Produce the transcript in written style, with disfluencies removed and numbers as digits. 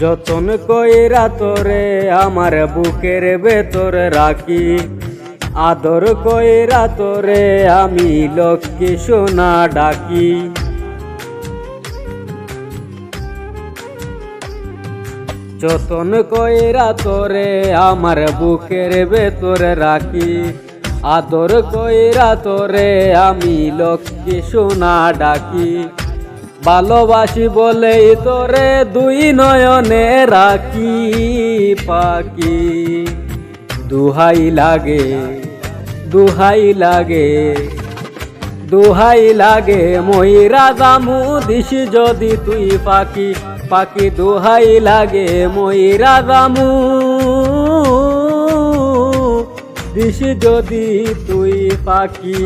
যতন কইরা তোরে আমার বুকের ভেতর রাখি, আদর কইরা তোরে আমি লক্ষ্মী সোনা ডাকি। যতন কইরা তোরে আমার বুকের ভেতর রাখি, আদর কইরা তোরে আমি লক্ষ্মী সোনা ডাকি। ভালোবাসি বলেই তোরে দুই নয়নে রাখি পাখি। দুহাই লাগে, দুহাই লাগে, দুহাই লাগে ময়রা জামু দিস যদি তুই পাখি। পাখি দুহাই লাগে ময়রা জামু দিস যদি তুই পাখি।